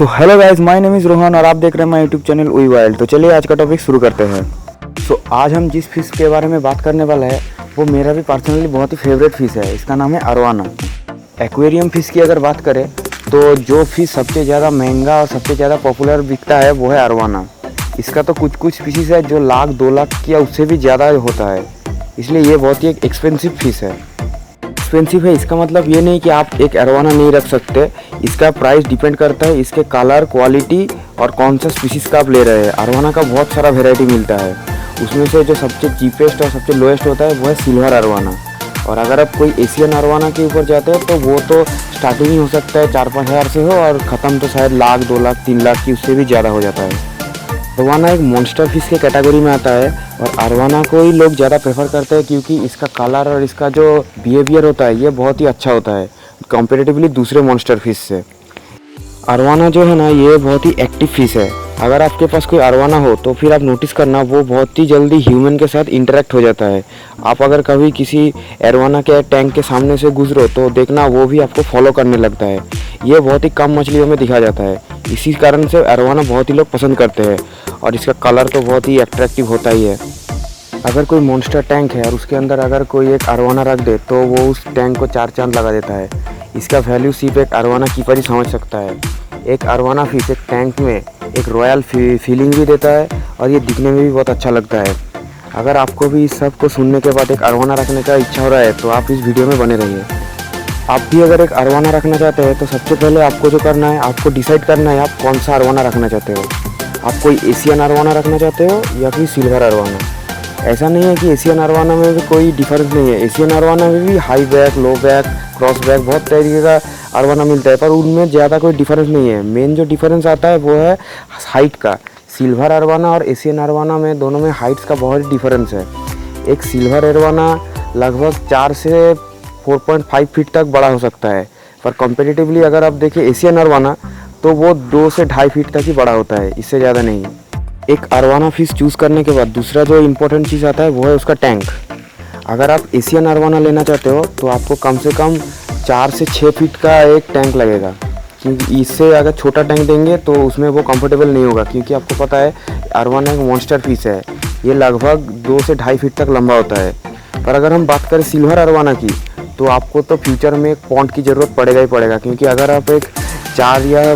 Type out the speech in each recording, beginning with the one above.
So hello guys, my name is Rohan और आप देख रहे हैं my YouTube channel V wild. तो चलिए आज का टॉपिक शुरू करते हैं। सो आज हम जिस फिश के बारे में बात करने वाला है वो मेरा भी पर्सनली बहुत ही फेवरेट फिश है। इसका नाम है अरवाना। एक्वेरियम फिश की अगर बात करें तो जो फिश सबसे ज़्यादा महंगा और सबसे ज़्यादा पॉपुलर बिकता है वो है अरवाना। इसका तो कुछ फिशेस है जो लाख 2 लाख या उससे भी ज़्यादा होता है, इसलिए ये बहुत ही एक एक्सपेंसिव फिश है। एक्सपेंसिव है इसका मतलब ये नहीं कि आप एक अरवाना नहीं रख सकते। इसका प्राइस डिपेंड करता है इसके कलर, क्वालिटी और कौन सा स्पीशीज़ का आप ले रहे हैं। अरवाना का बहुत सारा वेराइटी मिलता है, उसमें से जो सबसे चीपेस्ट और सबसे लोएस्ट होता है वो है सिल्वर अरवाना। और अगर आप कोई एशियन अरवाना के ऊपर जाते हो तो वो तो स्टार्टिंग ही हो सकता है 4-5 हज़ार से हो और ख़त्म तो शायद लाख 2 लाख 3 लाख की उससे भी ज़्यादा हो जाता है। अरवाना एक मॉन्स्टर फिश के कैटेगरी में आता है और अरवाना को ही लोग ज़्यादा प्रेफर करते हैं क्योंकि इसका कलर और इसका जो बिहेवियर होता है ये बहुत ही अच्छा होता है कंपैरेटिवली दूसरे मॉन्स्टर फिश से। अरवाना जो है ना ये बहुत ही एक्टिव फिश है। अगर आपके पास कोई अरवाना हो तो फिर आप नोटिस करना वो बहुत ही जल्दी ह्यूमन के साथ इंटरेक्ट हो जाता है। आप अगर कभी किसी अरवाना के टैंक के सामने से गुजरो तो देखना वो भी आपको फॉलो करने लगता है। ये बहुत ही कम मछलियों में दिखा जाता है, इसी कारण से अरवाना बहुत ही लोग पसंद करते हैं और इसका कलर तो बहुत ही अट्रैक्टिव होता ही है। अगर कोई मॉन्स्टर टैंक है और उसके अंदर अगर कोई एक अरवाना रख दे तो वो उस टैंक को 4 चांद लगा देता है। इसका वैल्यू सिर्फ एक अरवाना कीपर ही समझ सकता है। एक अरवाना फिश एक टैंक में एक रॉयल फीलिंग भी देता है और ये दिखने में भी बहुत अच्छा लगता है। अगर आपको भी इस सब को सुनने के बाद एक अरवाना रखने का इच्छा हो रहा है तो आप इस वीडियो में बने रहिए। आप भी अगर एक अरवाना रखना चाहते हैं तो सबसे पहले आपको जो करना है आपको डिसाइड करना है आप कौन सा अरवाना रखना चाहते हो। आप कोई एशियन अरवाना रखना चाहते हो या फिर सिल्वर अरवाना। ऐसा नहीं है कि एशियन अरवाना में भी कोई डिफरेंस नहीं है। एशियन अरवाना में भी high back, low back, cross back बहुत तरीके का अरवाना मिलता है, पर उनमें ज़्यादा कोई डिफरेंस नहीं है। मेन जो डिफरेंस आता है वो है हाइट का। सिल्वर अरवाना और एशियन अरवाना में दोनों में हाइट्स का बहुत डिफरेंस है। एक सिल्वर अरवाना लगभग 4 से 4.5 फीट तक बड़ा हो सकता है, पर कंपेरेटिवली अगर आप देखें एशियन अरवाना तो वो 2 से 2.5 फीट तक ही बड़ा होता है, इससे ज़्यादा नहीं। एक अरवाना फिश चूज़ करने के बाद दूसरा जो इम्पोर्टेंट चीज़ आता है वो है उसका टैंक। अगर आप एशियन अरवाना लेना चाहते हो तो आपको कम से कम 4 से 6 फीट का एक टैंक लगेगा, क्योंकि इससे अगर छोटा टैंक देंगे तो उसमें वो कंफर्टेबल नहीं होगा। क्योंकि आपको पता है अरवाना एक मॉन्स्टर फिश है, ये लगभग 2 से 2.5 फीट तक लंबा होता है। पर अगर हम बात करें सिल्वर अरवाना की तो आपको तो फ्यूचर में एक पॉन्ड की ज़रूरत पड़ेगा ही पड़ेगा, क्योंकि अगर आप एक 4 या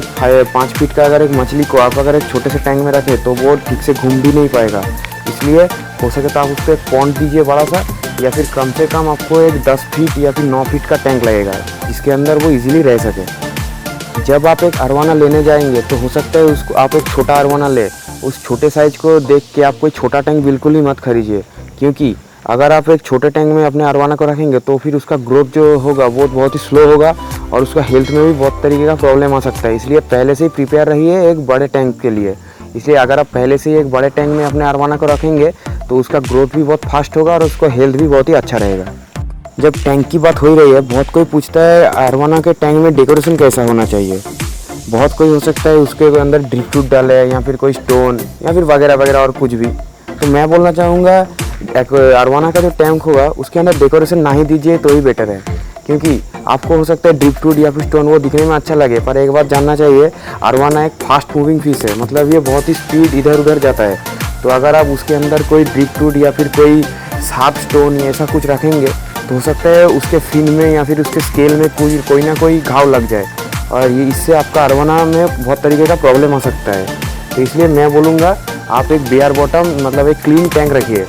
5 फीट का अगर एक मछली को आप अगर एक छोटे से टैंक में रखें तो वो ठीक से घूम भी नहीं पाएगा। इसलिए हो सके तो आप उसको एक पॉन्ड दीजिए बड़ा सा, या फिर कम से कम आपको एक 10 फीट या फिर 9 फीट का टैंक लगेगा जिसके अंदर वो इजीली रह सके। जब आप एक अरवाना लेने जाएंगे तो हो सकता है उसको आप एक छोटा अरवाना ले। उस छोटे साइज को देख के आप कोई छोटा टैंक बिल्कुल ही मत खरीदिए, क्योंकि अगर आप एक छोटे टैंक में अपने अरवाना को रखेंगे तो फिर उसका ग्रोथ जो होगा वो बहुत ही स्लो होगा और उसका हेल्थ में भी बहुत तरीके का प्रॉब्लम आ सकता है। इसलिए पहले से ही प्रिपेयर रहिए एक बड़े टैंक के लिए। इसलिए अगर आप पहले से ही एक बड़े टैंक में अपने अरवाना को रखेंगे तो उसका ग्रोथ भी बहुत फास्ट होगा और उसका हेल्थ भी बहुत ही अच्छा रहेगा। जब टैंक की बात हो ही रही है, बहुत कोई पूछता है अरवाना के टैंक में डेकोरेशन कैसा होना चाहिए। बहुत कोई हो सकता है उसके अंदर ड्रिफ्टवुड डाले या फिर कोई स्टोन या फिर वगैरह वगैरह और कुछ भी। तो मैं बोलना चाहूँगा अरवाना का जो टैंक होगा उसके अंदर डेकोरेशन ना ही दीजिए तो ही बेटर है, क्योंकि आपको हो सकता है ड्रिफ्टवुड या फिर स्टोन वो दिखने में अच्छा लगे, पर एक बात जानना चाहिए अरवाना एक फास्ट मूविंग फिश है, मतलब ये बहुत ही स्पीड इधर उधर जाता है। तो अगर आप उसके अंदर कोई ड्रिफ्टवुड या फिर कोई शार्प स्टोन या ऐसा कुछ रखेंगे तो हो सकता है उसके फिन में या फिर उसके स्केल में कोई ना कोई घाव लग जाए और ये इससे आपका अरवाना में बहुत तरीके का प्रॉब्लम आ सकता है। तो इसलिए मैं बोलूँगा आप एक बेयर बॉटम मतलब एक क्लीन टैंक रखिए।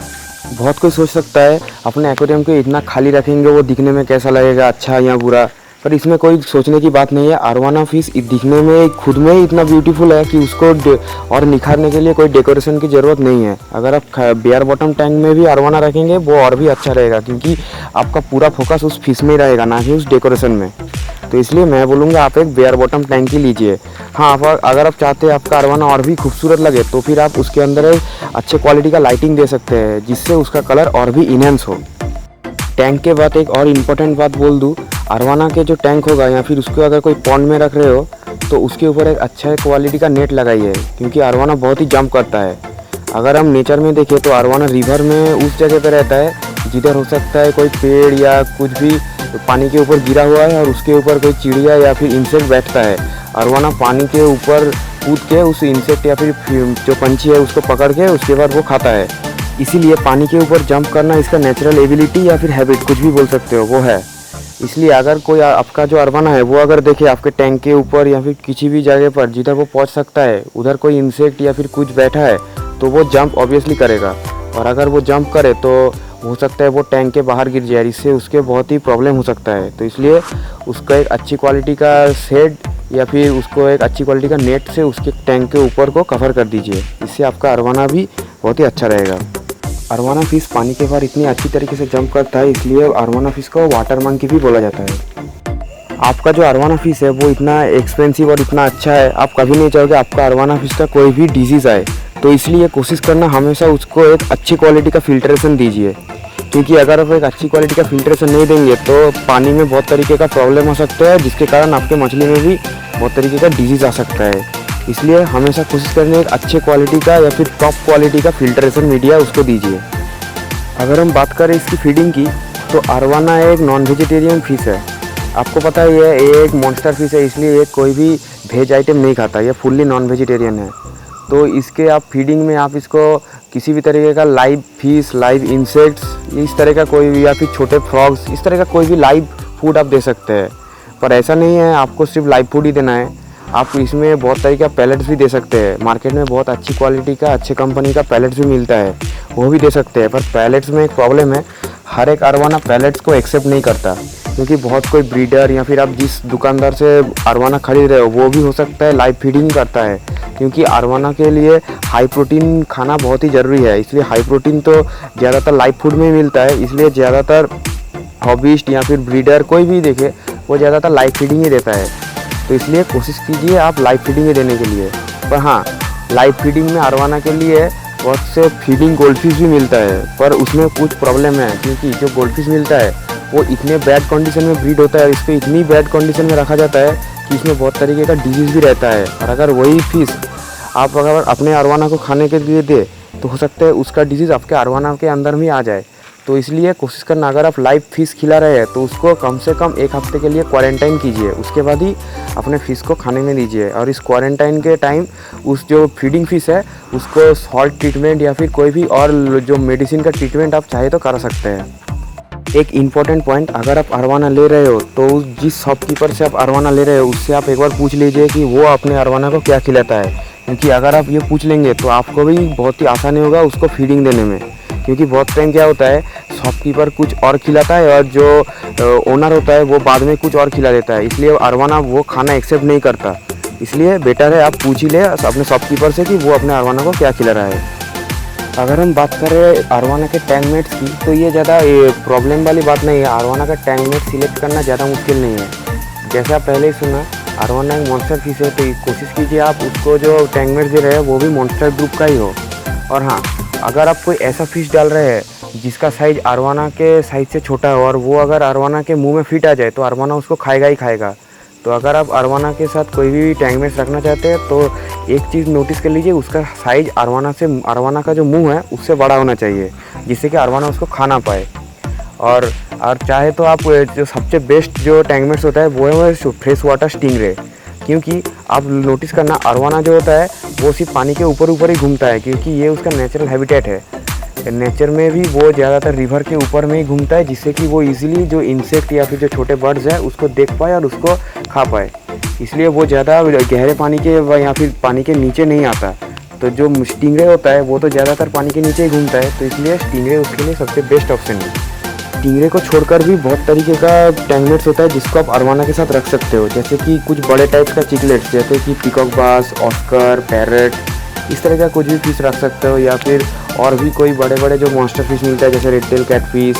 बहुत कोई सोच सकता है अपने एक्वेरियम को इतना खाली रखेंगे वो दिखने में कैसा लगेगा, अच्छा या बुरा, पर इसमें कोई सोचने की बात नहीं है। अरवाना फिश दिखने में खुद में ही इतना ब्यूटीफुल है कि उसको और निखारने के लिए कोई डेकोरेशन की ज़रूरत नहीं है। अगर आप बेयर बॉटम टैंक में भी अरवाना रखेंगे वो और भी अच्छा रहेगा, क्योंकि आपका पूरा फोकस उस फिश में ही रहेगा, ना कि उस डेकोरेशन में। तो इसलिए मैं बोलूँगा आप एक बेयर बॉटम टैंक ही लीजिए। हाँ, अगर आप चाहते हैं आपका अरवाना और भी खूबसूरत लगे तो फिर आप उसके अंदर एक अच्छे क्वालिटी का लाइटिंग दे सकते हैं जिससे उसका कलर और भी इनहेंस हो। टैंक के बाद एक और इम्पोर्टेंट बात बोल दूँ, अरवाना के जो टैंक होगा या फिर उसको अगर कोई पॉन्ड में रख रहे हो तो उसके ऊपर एक अच्छा क्वालिटी का नेट लगाइए, क्योंकि अरवाना बहुत ही जंप करता है। अगर हम नेचर में देखें तो अरवाना रिवर में उस जगह पे रहता है जिधर हो सकता है कोई पेड़ या कुछ भी तो पानी के ऊपर गिरा हुआ है और उसके ऊपर कोई चिड़िया या फिर इंसेक्ट बैठता है। अरवाना पानी के ऊपर कूद के उस इंसेक्ट या फिर जो पंछी है उसको पकड़ के उसके बाद वो खाता है। इसीलिए पानी के ऊपर जंप करना इसका नेचुरल एबिलिटी या फिर हैबिट, कुछ भी बोल सकते हो, वो है। इसलिए अगर कोई आपका जो अरवाना है वो अगर देखे आपके टैंक के ऊपर या फिर किसी भी जगह पर जिधर वो पहुंच सकता है उधर कोई इंसेक्ट या फिर कुछ बैठा है तो वो जंप ऑब्वियसली करेगा। और अगर वो जंप करे तो हो सकता है वो टैंक के बाहर गिर जाए, इससे उसके बहुत ही प्रॉब्लम हो सकता है। तो इसलिए उसको एक अच्छी क्वालिटी का शेड या फिर उसको एक अच्छी क्वालिटी का नेट से उसके टैंक के ऊपर को कवर कर दीजिए। इससे आपका अरवाना भी बहुत ही अच्छा रहेगा। अरवाना फिश पानी के बाहर इतनी अच्छी तरीके से जंप करता है, इसलिए अरवाना फिश को वाटर मंकी भी बोला जाता है। आपका जो अरवाना फिश है वो इतना एक्सपेंसिव और इतना अच्छा है, आप कभी नहीं चाहोगे आपका अरवाना फिश का कोई भी डिजीज़ आए। तो इसलिए कोशिश करना हमेशा उसको एक अच्छी क्वालिटी का फिल्ट्रेशन दीजिए, क्योंकि अगर आप एक अच्छी क्वालिटी का फिल्ट्रेशन नहीं देंगे तो पानी में बहुत तरीके का प्रॉब्लम हो सकता है, जिसके कारण आपके मछली में भी बहुत तरीके का डिजीज़ आ सकता है। इसलिए हमेशा कोशिश करनी एक अच्छे क्वालिटी का या फिर टॉप क्वालिटी का फिल्ट्रेशन मीडिया उसको दीजिए। अगर हम बात करें इसकी फीडिंग की तो अरवाना एक नॉन वेजिटेरियन फिश है। आपको पता है ये एक मॉन्स्टर फिश है, इसलिए ये कोई भी वेज आइटम नहीं खाता, ये फुल्ली नॉन वेजिटेरियन है। तो इसके आप फीडिंग में आप इसको किसी भी तरीके का लाइव फिश, लाइव इंसेक्ट्स, इस तरह का कोई भी या फिर छोटे फ्रॉग्स, इस तरह का कोई भी लाइव फूड आप दे सकते हैं। पर ऐसा नहीं है आपको सिर्फ लाइव फूड ही देना है, आप इसमें बहुत तरीके का पैलेट्स भी दे सकते हैं। मार्केट में बहुत अच्छी क्वालिटी का, अच्छे कंपनी का पैलेट्स भी मिलता है, वो भी दे सकते हैं। पर पैलेट्स में एक प्रॉब्लम है, हर एक अरवाना पैलेट्स को एक्सेप्ट नहीं करता, क्योंकि बहुत कोई ब्रीडर या फिर आप जिस दुकानदार से अरवाना खरीद रहे हो वो भी हो सकता है लाइव फीडिंग करता है, क्योंकि अरवाना के लिए हाई प्रोटीन खाना बहुत ही ज़रूरी है। इसलिए हाई प्रोटीन तो ज़्यादातर लाइव फूड में ही मिलता है, इसलिए ज़्यादातर हॉबिस्ट या फिर ब्रीडर कोई भी देखे वो ज़्यादातर लाइव फीडिंग ही देता है। तो इसलिए कोशिश कीजिए आप लाइव फीडिंग ही देने के लिए। पर हाँ, लाइव फीडिंग में अरवाना के लिए बहुत से फीडिंग गोल्डफिश भी मिलता है, पर उसमें कुछ प्रॉब्लम है, क्योंकि जो गोल्डफिश मिलता है वो इतने बैड कंडीशन में ब्रीड होता है, इसको इतनी बैड कंडीशन में रखा जाता है कि इसमें बहुत तरीके का डिजीज़ भी रहता है। और अगर वही फिश आप अगर अपने अरवाना को खाने के लिए दे तो हो सकता है उसका डिजीज़ आपके अरवाना के अंदर भी आ जाए। तो इसलिए कोशिश करना, अगर आप लाइव फिश खिला रहे हैं तो उसको कम से कम 1 हफ्ते के लिए क्वारंटाइन कीजिए, उसके बाद ही अपने फ़िश को खाने में दीजिए। और इस क्वारंटाइन के टाइम उस जो फीडिंग फ़िश है उसको सॉल्ट ट्रीटमेंट या फिर कोई भी और जो मेडिसिन का ट्रीटमेंट आप चाहे तो कर सकते हैं। एक इम्पॉर्टेंट पॉइंट, अगर आप अरवाना ले रहे हो तो जिस शॉपकीपर से आप अरवाना ले रहे हो उससे आप एक बार पूछ लीजिए कि वो अपने अरवाना को क्या खिलाता है, क्योंकि अगर आप ये पूछ लेंगे तो आपको भी बहुत ही आसानी होगा उसको फीडिंग देने में। क्योंकि बहुत टाइम क्या होता है, शॉपकीपर कुछ और खिलाता है और जो ओनर होता है वो बाद में कुछ और खिला देता है, इसलिए अरवाना वो खाना एक्सेप्ट नहीं करता। इसलिए बेटर है आप पूछ ही ले अपने शॉपकीपर से कि वो अपने अरवाना को क्या खिला रहा है। अगर हम बात करें अरवाना के टैंक मेट्स की तो ये ज़्यादा प्रॉब्लम वाली बात नहीं है। अरवाना का टैंक मेट सिलेक्ट करना ज़्यादा मुश्किल नहीं है। जैसे आप पहले ही सुना, अरवाना एक मॉन्स्टर फिश है, तो कोशिश कीजिए आप उसको जो टैंक मेट दे रहे हैं वो भी मॉन्स्टर ग्रुप का ही हो। और हाँ, अगर आप कोई ऐसा फिश डाल रहे हैं जिसका साइज़ अरवाना के साइज़ से छोटा हो और वो अगर अरवाना के मुंह में फिट आ जाए तो अरवाना उसको खाएगा ही खाएगा। तो अगर आप अरवाना के साथ कोई भी टैंक मेट्स रखना चाहते हैं तो एक चीज़ नोटिस कर लीजिए, उसका साइज़ अरवाना का जो मुंह है उससे बड़ा होना चाहिए, जिससे कि अरवाना उसको खा ना पाए। और चाहे तो आप जो सबसे बेस्ट जो टैंक मेट्स होता है वो है फ्रेश वाटर स्टिंगरे, क्योंकि आप नोटिस करना अरवाना जो होता है वो सिर्फ पानी के ऊपर ही घूमता है, क्योंकि ये उसका नेचुरल हैबिटेट है। नेचर में भी वो ज़्यादातर रिवर के ऊपर में ही घूमता है, जिससे कि वो इजीली जो इंसेक्ट या फिर जो छोटे बर्ड्स हैं उसको देख पाए और उसको खा पाए। इसलिए वो ज़्यादा गहरे पानी के या फिर पानी के नीचे नहीं आता। तो जो स्टिंगरे होता है वो तो ज़्यादातर पानी के नीचे ही घूमता है, तो इसलिए स्टिंगरे उसके लिए सबसे बेस्ट ऑप्शन है। स्टिंगरे को छोड़कर भी बहुत तरीके का टैंक मेट्स होता है जिसको आप अरवाना के साथ रख सकते हो, जैसे कि कुछ बड़े टाइप्स का चिकलेट्स, जैसे कि पीकॉक बास, ऑस्कर, पैरट, इस तरह का कुछ भी फिश रख सकते हो। या फिर और भी कोई बड़े बड़े जो मॉन्स्टर फिश मिलता है जैसे रेड टेल कैटफिश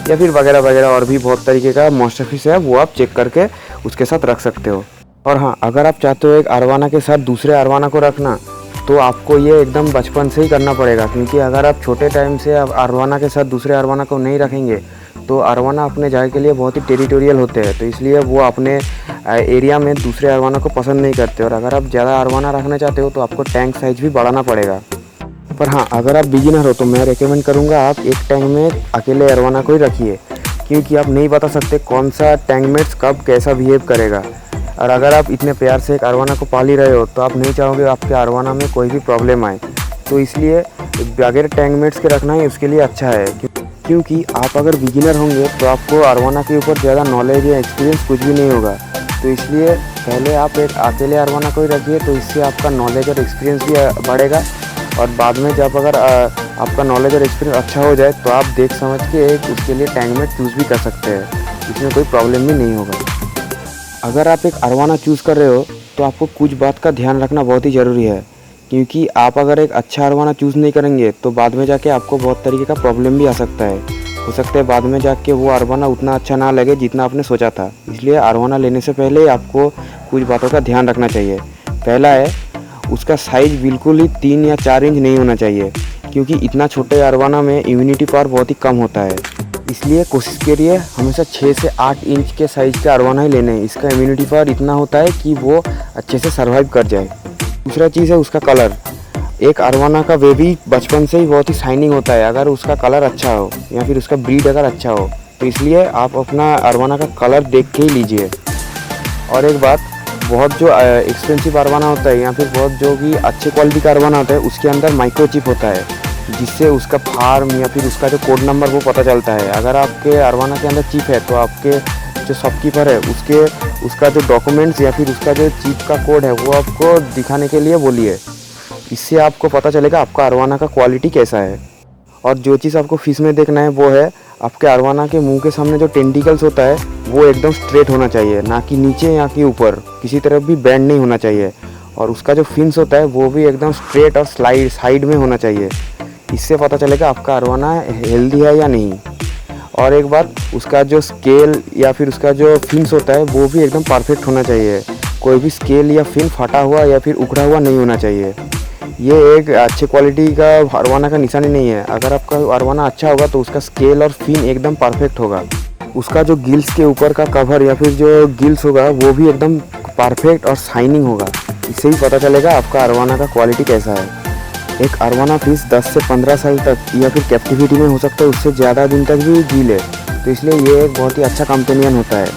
या फिर वगैरह वगैरह, और भी बहुत तरीके का मॉन्स्टर फिश है, वो आप चेक करके उसके साथ रख सकते हो। और हाँ, अगर आप चाहते हो एक अरवाना के साथ दूसरे अरवाना को रखना तो आपको ये एकदम बचपन से ही करना पड़ेगा, क्योंकि अगर आप छोटे टाइम से अरवाना के साथ दूसरे अरवाना को नहीं रखेंगे तो अरवाना अपने जगह के लिए बहुत ही टेरिटोरियल होते हैं, तो इसलिए वो अपने एरिया में दूसरे अरवाना को पसंद नहीं करते। और अगर आप ज़्यादा अरवाना रखना चाहते हो तो आपको टैंक साइज़ भी बढ़ाना पड़ेगा। पर हाँ, अगर आप बिगिनर हो तो मैं रेकमेंड करूँगा आप एक टैंक में अकेले अरवाना को ही रखिए, क्योंकि आप नहीं बता सकते कौन सा टैंकमेट्स कब कैसा बिहेव करेगा। और अगर आप इतने प्यार से एक अरवाना को पाल ही रहे हो तो आप नहीं चाहोगे आपके अरवाना में कोई भी प्रॉब्लम आए। तो इसलिए बगैर टैंकमेट्स के रखना ही उसके लिए अच्छा है, क्योंकि आप अगर बिगिनर होंगे तो आपको अरवाना के ऊपर ज़्यादा नॉलेज या एक्सपीरियंस कुछ भी नहीं होगा। तो इसलिए पहले आप एक अकेले अरवाना को ही रखिए, तो इससे आपका नॉलेज और एक्सपीरियंस भी बढ़ेगा। और बाद में जब अगर आपका नॉलेज और एक्सपीरियंस अच्छा हो जाए तो आप देख समझ के एक उसके लिए टैंकमेट चूज़ भी कर सकते हैं, इसमें कोई प्रॉब्लम भी नहीं होगा। अगर आप एक अरवाना चूज़ कर रहे हो तो आपको कुछ बात का ध्यान रखना बहुत ही ज़रूरी है, क्योंकि आप अगर एक अच्छा अरवाना चूज़ नहीं करेंगे तो बाद में जाके आपको बहुत तरीके का प्रॉब्लम भी आ सकता है। हो सकता है बाद में जाके वो अरवाना उतना अच्छा ना लगे जितना आपने सोचा था। इसलिए अरवाना लेने से पहले आपको कुछ बातों का ध्यान रखना चाहिए। पहला है, उसका साइज़ बिल्कुल ही 3 या 4 इंच नहीं होना चाहिए, क्योंकि इतना छोटे अरवाना में इम्यूनिटी पावर बहुत ही कम होता है। इसलिए कोशिश करिए हमेशा 6 से 8 इंच के साइज़ के अरवाना ही लेने हैं। इसका इम्यूनिटी पावर इतना होता है कि वो अच्छे से सर्वाइव कर जाए। दूसरा चीज़ है उसका कलर। एक अरवाना का बेबी बचपन से ही बहुत ही शाइनिंग होता है अगर उसका कलर अच्छा हो या फिर उसका ब्रीड अगर अच्छा हो। तो इसलिए आप अपना अरवाना का कलर देख के ही लीजिए। और एक बात, बहुत जो एक्सपेंसिव अरवाना होता है या फिर बहुत जो भी अच्छे क्वालिटी का अरवाना होता है उसके अंदर माइक्रोचिप होता है, जिससे उसका फार्म या फिर उसका जो कोड नंबर वो पता चलता है। अगर आपके अरवाना के अंदर चिप है तो आपके जो शॉपकीपर है उसका जो डॉक्यूमेंट्स या फिर उसका जो चिप का कोड है वो आपको दिखाने के लिए बोलिए। इससे आपको पता चलेगा आपका अरवाना का क्वालिटी कैसा है। और जो चीज़ आपको फिश में देखना है वो है आपके अरवाना के मुंह के सामने जो टेंटिकल्स होता है वो एकदम स्ट्रेट होना चाहिए, ना कि नीचे या कि ऊपर, किसी तरफ भी बेंड नहीं होना चाहिए। और उसका जो फिन्स होता है वो भी एकदम स्ट्रेट और साइड में होना चाहिए। इससे पता चलेगा आपका अरवाना हेल्दी है या नहीं। और एक बात, उसका जो स्केल या फिर उसका जो फिन्स होता है वो भी एकदम परफेक्ट होना चाहिए। कोई भी स्केल या फिन फटा हुआ या फिर उखड़ा हुआ नहीं होना चाहिए। ये एक अच्छे क्वालिटी का अरवाना का निशानी नहीं है। अगर आपका अरवाना अच्छा होगा तो उसका स्केल और फिन एकदम परफेक्ट होगा। उसका जो गिल्स के ऊपर का कवर या फिर जो गिल्स होगा वो भी एकदम परफेक्ट और शाइनिंग होगा। इससे ही पता चलेगा आपका अरवाना का क्वालिटी कैसा है। एक अरवाना फिश 10 से 15 साल तक या फिर कैप्टिविटी में हो सकता है, उससे ज़्यादा दिन तक भी जी ले। तो इसलिए ये एक बहुत ही अच्छा कंपेनियन होता है।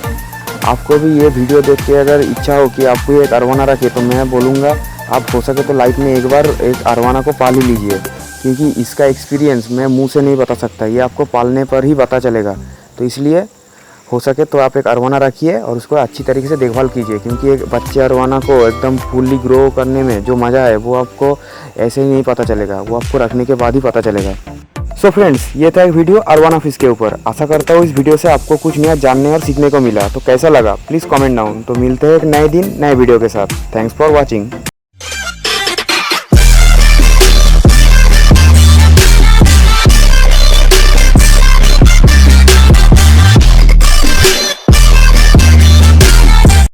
आपको भी ये वीडियो देख के अगर इच्छा हो कि आपको एक अरवाना रखे तो मैं बोलूँगा आप हो सके तो लाइफ में एक बार एक अरवाना को पाल ही लीजिए, क्योंकि इसका एक्सपीरियंस मैं मुंह से नहीं बता सकता, ये आपको पालने पर ही पता चलेगा। तो इसलिए हो सके तो आप एक अरवाना रखिए और उसको अच्छी तरीके से देखभाल कीजिए, क्योंकि एक बच्चे अरवाना को एकदम फुल्ली ग्रो करने में जो मज़ा है वो आपको ऐसे ही नहीं पता चलेगा, वो आपको रखने के बाद ही पता चलेगा। सो फ्रेंड्स, ये था एक वीडियो अरवाना फिश के ऊपर। आशा करता हूँ इस वीडियो से आपको कुछ नया जानने और सीखने को मिला। तो कैसा लगा प्लीज़ कमेंट डाउन। तो मिलते हैं एक नए दिन नए वीडियो के साथ। Thanks for watching.